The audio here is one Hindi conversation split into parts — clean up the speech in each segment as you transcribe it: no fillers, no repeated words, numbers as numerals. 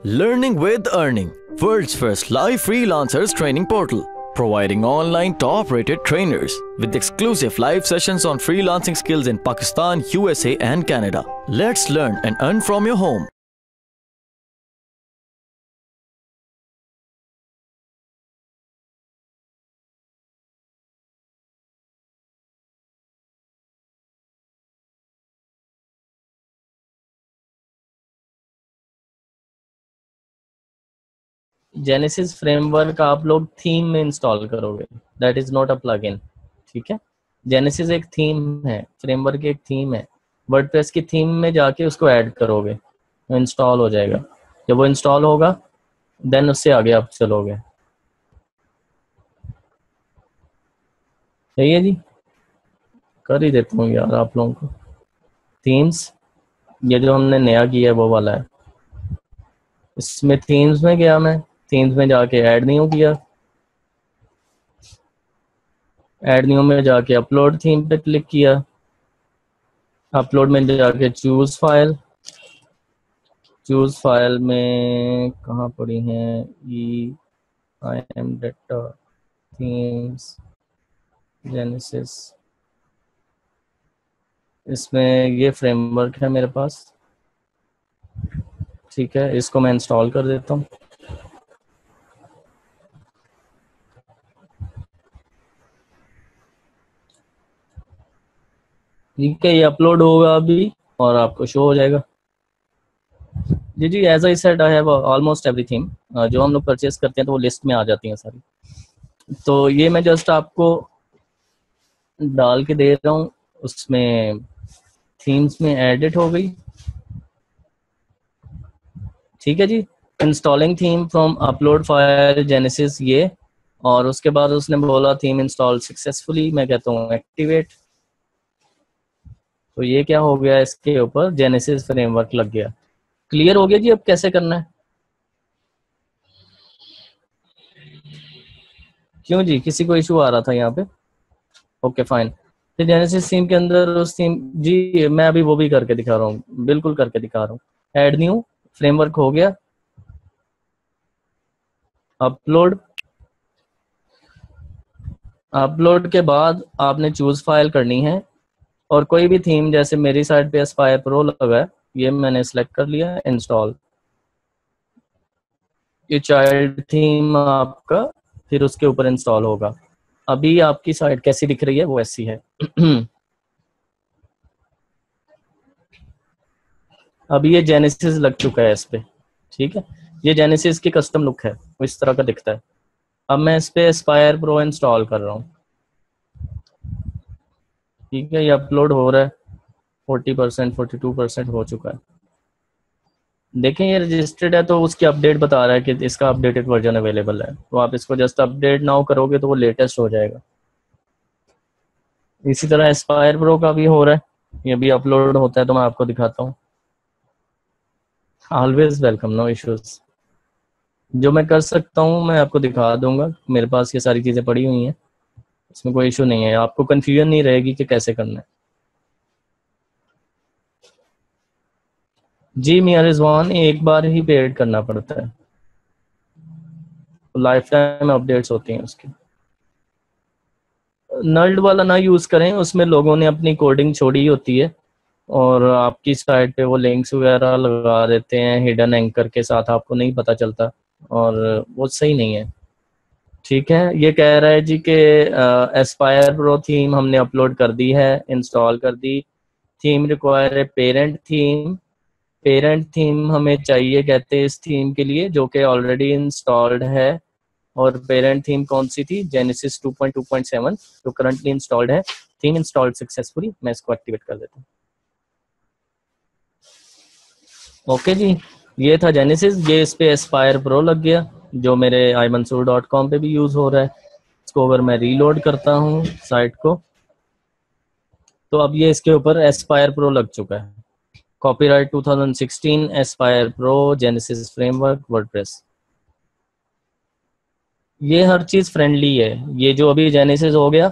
Learning with Earning, world's first live freelancers training portal, providing online top-rated trainers with exclusive live sessions on freelancing skills in Pakistan, USA and Canada. Let's learn and earn from your home. Genesis framework आप लोग थीम में इंस्टॉल करोगे, that is not a plugin. ठीक है, जेनेसिस एक थीम है, फ्रेमवर्क एक थीम है। वर्डप्रेस की थीम में जाके उसको ऐड करोगे तो इंस्टॉल हो जाएगा। जब वो इंस्टॉल होगा देन उससे आगे आप चलोगे। सही है जी, कर ही देता हूँ यार आप लोगों को। थीम्स, ये जो हमने नया किया है वो वाला है। इसमें थीम्स में गया, मैं थीम्स में जाके ऐड न्यू किया, ऐड न्यू में जाके अपलोड थीम पे क्लिक किया, अपलोड में जाके चूज फाइल, चूज फाइल में कहाँ पड़ी हैं E I M data themes Genesis, इसमें ये फ्रेमवर्क है मेरे पास। ठीक है, इसको मैं इंस्टॉल कर देता हूँ। ठीक है, ये अपलोड होगा अभी और आपको शो हो जाएगा। जी जी, as I said I have almost everything. जो हम लोग परचेस करते हैं तो वो लिस्ट में आ जाती हैं सारी। तो ये मैं जस्ट आपको डाल के दे रहा हूँ, उसमें थीम्स में एडिट हो गई। ठीक है जी, installing theme from upload file Genesis ये, और उसके बाद उसने बोला थीम इंस्टॉल सक्सेसफुली, मैं कहता हूँ एक्टिवेट। तो ये क्या हो गया, इसके ऊपर जेनेसिस फ्रेमवर्क लग गया। क्लियर हो गया जी, अब कैसे करना है? क्यों जी, किसी को इशू आ रहा था यहाँ पे? Okay fine. तो जेनेसिस थीम के अंदर उस थीम, जी मैं अभी वो भी करके दिखा रहा हूँ, बिल्कुल करके दिखा रहा हूँ। ऐड न्यू फ्रेमवर्क हो गया, अपलोड, अपलोड के बाद आपने चूज फाइल करनी है, और कोई भी थीम, जैसे मेरी साइड पे एस्पायर प्रो लगा है, ये मैंने सेलेक्ट कर लिया, इंस्टॉल। ये चाइल्ड थीम आपका फिर उसके ऊपर इंस्टॉल होगा। अभी आपकी साइट कैसी दिख रही है, वो ऐसी है। अभी ये जेनेसिस लग चुका है इस पे। ठीक है, ये जेनेसिस की कस्टम लुक है, वो इस तरह का दिखता है। अब मैं इस पे एस्पायर प्रो इंस्टॉल कर रहा हूँ। ठीक है, ये अपलोड हो रहा है, 40% 42% हो चुका है। देखें ये रजिस्टर्ड है तो उसकी अपडेट बता रहा है कि इसका अपडेटेड वर्जन अवेलेबल है, तो आप इसको जस्ट अपडेट नाउ करोगे तो वो लेटेस्ट हो जाएगा। इसी तरह एस्पायर प्रो का भी हो रहा है, ये भी अपलोड होता है तो मैं आपको दिखाता हूँ। Always welcome, no issues. जो मैं कर सकता हूँ मैं आपको दिखा दूंगा, मेरे पास ये सारी चीज़ें पड़ी हुई हैं, इसमें कोई इशू नहीं है, आपको कन्फ्यूजन नहीं रहेगी कि कैसे करना है। जी मियां रिजवान, एक बार ही पेड करना पड़ता है, लाइफ टाइम अपडेट्स होती हैं उसकी। नल्ड वाला ना यूज़ करें, उसमें लोगों ने अपनी कोडिंग छोड़ी होती है और आपकी साइट पे वो लिंक्स वगैरह लगा देते हैं हिडन एंकर के साथ, आपको नहीं पता चलता, और वो सही नहीं है। ठीक है, ये कह रहा है जी कि एस्पायर प्रो थीम हमने अपलोड कर दी है, इंस्टॉल कर दी। थीम रिक्वायर है पेरेंट थीम, पेरेंट थीम हमें चाहिए कहते हैं इस थीम के लिए जो कि ऑलरेडी इंस्टॉल्ड है। और पेरेंट थीम कौन सी थी, जेनेसिस 2.2.7 जो करंटली इंस्टॉल्ड है। थीम इंस्टॉल्ड सक्सेसफुली, मैं इसको एक्टिवेट कर देता हूँ। ओके जी, ये था जेनेसिस, ये इस पे एस्पायर प्रो लग गया जो मेरे imansoor.com पे भी यूज हो रहा है। इसको अगर मैं रीलोड करता हूँ साइट को, तो अब ये इसके ऊपर एस्पायर प्रो लग चुका है। Copyright 2016 Aspire pro genesis framework WordPress, ये हर चीज फ्रेंडली है। ये जो अभी जेनेसिस हो गया,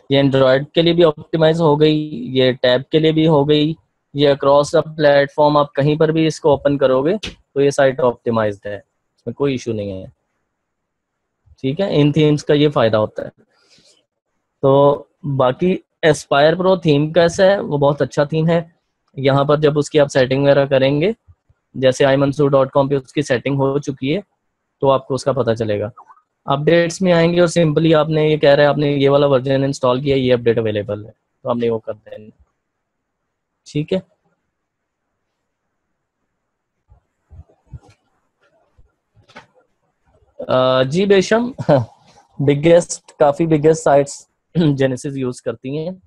ये एंड्रॉयड के लिए भी ऑप्टिमाइज हो गई, ये टैब के लिए भी हो गई, ये अक्रॉस द प्लेटफॉर्म आप कहीं पर भी इसको ओपन करोगे तो ये साइट ऑप्टिमाइज्ड है, इसमें कोई इशू नहीं है। ठीक है, इन थीम्स का ये फायदा होता है। तो बाकी एस्पायर प्रो थीम कैसा है, वो बहुत अच्छा थीम है। यहाँ पर जब उसकी आप सेटिंग वगैरह करेंगे, जैसे imansoor.com पे उसकी सेटिंग हो चुकी है, तो आपको उसका पता चलेगा। अपडेट्स में आएंगे और सिंपली आपने ये कह रहा है आपने ये वाला वर्जन इंस्टॉल किया, ये अपडेट अवेलेबल है, तो आपने वो कर देना। ठीक है। जी बेशम, काफी बिगेस्ट साइट्स जेनेसिस यूज करती हैं।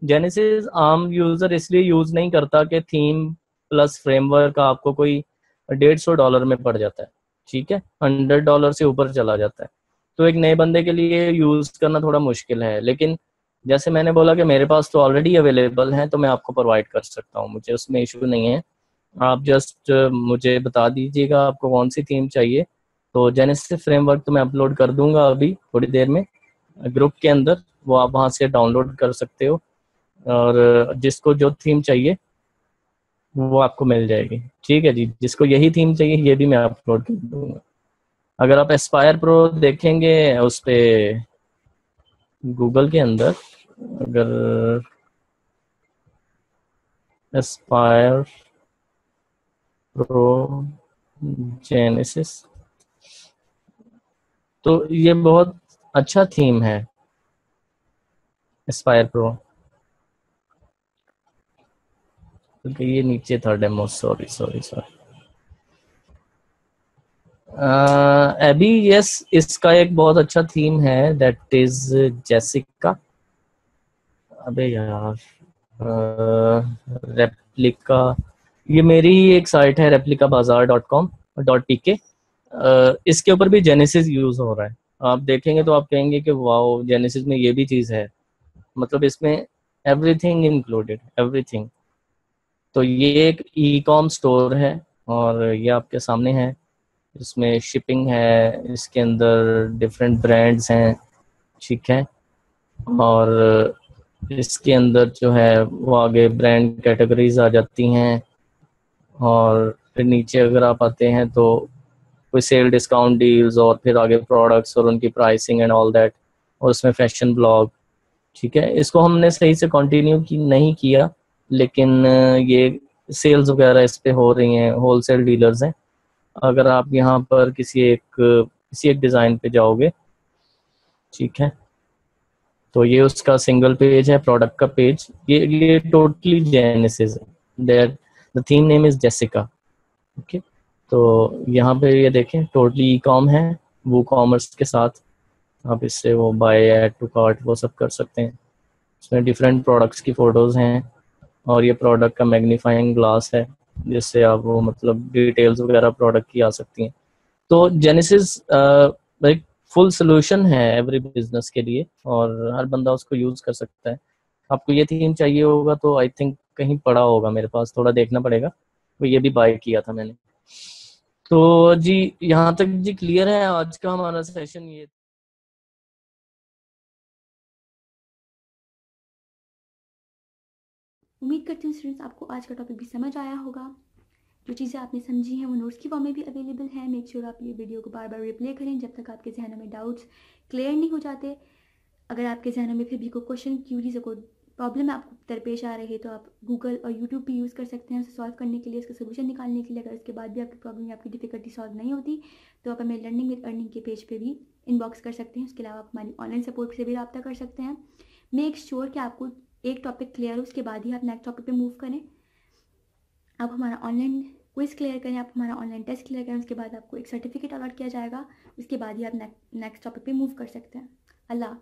जेनेसिस आम यूजर इसलिए यूज नहीं करता कि थीम प्लस फ्रेमवर्क आपको कोई $150 में पड़ जाता है। ठीक है, $100 से ऊपर चला जाता है, तो एक नए बंदे के लिए यूज करना थोड़ा मुश्किल है। लेकिन जैसे मैंने बोला कि मेरे पास तो ऑलरेडी अवेलेबल है, तो मैं आपको प्रोवाइड कर सकता हूँ, मुझे उसमें इशू नहीं है। आप जस्ट मुझे बता दीजिएगा आपको कौन सी थीम चाहिए, तो जेनेसिस फ्रेमवर्क तो मैं अपलोड कर दूंगा अभी थोड़ी देर में ग्रुप के अंदर, वो आप वहाँ से डाउनलोड कर सकते हो, और जिसको जो थीम चाहिए वो आपको मिल जाएगी। ठीक है जी, जिसको यही थीम चाहिए ये भी मैं अपलोड कर दूंगा। अगर आप एस्पायर प्रो देखेंगे उस पे गूगल के अंदर, अगर एस्पायर प्रो जेनेसिस, तो ये बहुत अच्छा थीम है एस्पायर प्रो, क्योंकि ये नीचे था डेमो। Sorry sorry sorry. अभी यस, इसका एक बहुत अच्छा थीम है, दैट इज जेसिका। अबे यार, रेप्लिका, ये मेरी ही एक साइट है replicabazaar.com.pk, इसके ऊपर भी जेनेसिस यूज हो रहा है। आप देखेंगे तो आप कहेंगे कि वाओ, जेनेसिस में ये भी चीज है, मतलब इसमें एवरीथिंग इंक्लूडेड, एवरीथिंग। तो ये एक ई कॉम स्टोर है और ये आपके सामने है, इसमें शिपिंग है, इसके अंदर डिफरेंट ब्रांड्स हैं। ठीक है, और इसके अंदर जो है वो आगे ब्रांड कैटेगरीज आ जाती हैं, और फिर नीचे अगर आप आते हैं तो कोई सेल डिस्काउंट डील्स, और फिर आगे प्रोडक्ट्स और उनकी प्राइसिंग एंड ऑल दैट, और उसमें फैशन ब्लॉग। ठीक है, इसको हमने सही से कंटिन्यू नहीं किया, लेकिन ये सेल्स वगैरह इस पे हो रही हैं, होलसेल डीलर्स हैं। अगर आप यहाँ पर किसी एक डिज़ाइन पे जाओगे, ठीक है, तो ये उसका सिंगल पेज है, प्रोडक्ट का पेज, ये टोटली जेनेसिस है, that the theme name is Jessica. Okay, तो यहाँ पे ये देखें टोटली ई कॉम है, वो कॉमर्स के साथ आप इससे वो बाय, ऐड टू कार्ट, वो सब कर सकते हैं। इसमें डिफरेंट प्रोडक्ट्स की फ़ोटोज़ हैं, और ये प्रोडक्ट का मैग्नीफाइंग ग्लास है, जिससे आप वो मतलब डिटेल्स वगैरह प्रोडक्ट की आ सकती हैं। तो जेनेसिस एक फुल सोल्यूशन है एवरी बिजनेस के लिए, और हर बंदा उसको यूज़ कर सकता है। आपको ये थीम चाहिए होगा तो आई थिंक कहीं पड़ा होगा मेरे पास, थोड़ा देखना पड़ेगा, तो ये भी बाय किया था मैंने। तो जी यहाँ तक जी क्लियर है आज का हमारा सेशन ये। उम्मीद करती हूँ स्टूडेंट्स आपको आज का टॉपिक भी समझ आया होगा। जो चीज़ें आपने समझी हैं वो नोट्स की फॉर्म में भी अवेलेबल है। मेक श्योर आप ये वीडियो को बार बार रिप्ले करें जब तक आपके जहनों में डाउट्स क्लियर नहीं हो जाते। अगर आपके जहनों में फिर भी कोई क्वेश्चन, क्यूरीज, कोई प्रॉब्लम आपको दरपेश आ रही है तो आप गूगल और यूट्यूब भी यूज़ कर सकते हैं उसे सॉल्व करने के लिए, उसका सोल्यूशन निकालने के लिए। अगर उसके बाद भी आपकी प्रॉब्लम या आपकी डिफिकल्टी सॉल्व नहीं होती तो आप हमें लर्निंग विद अर्निंग के पेज पे भी इनबॉक्स कर सकते हैं। उसके अलावा आप हमारी ऑनलाइन सपोर्ट से भी रब्ता कर सकते हैं। मेक श्योर कि आपको एक टॉपिक क्लियर हो, उसके बाद ही आप नेक्स्ट टॉपिक पे मूव करें। आप हमारा ऑनलाइन क्विज क्लियर करें, आप हमारा ऑनलाइन टेस्ट क्लियर करें, उसके बाद आपको एक सर्टिफिकेट अलॉट किया जाएगा। उसके बाद ही आप नेक्स्ट टॉपिक पे मूव कर सकते हैं। अल्लाह।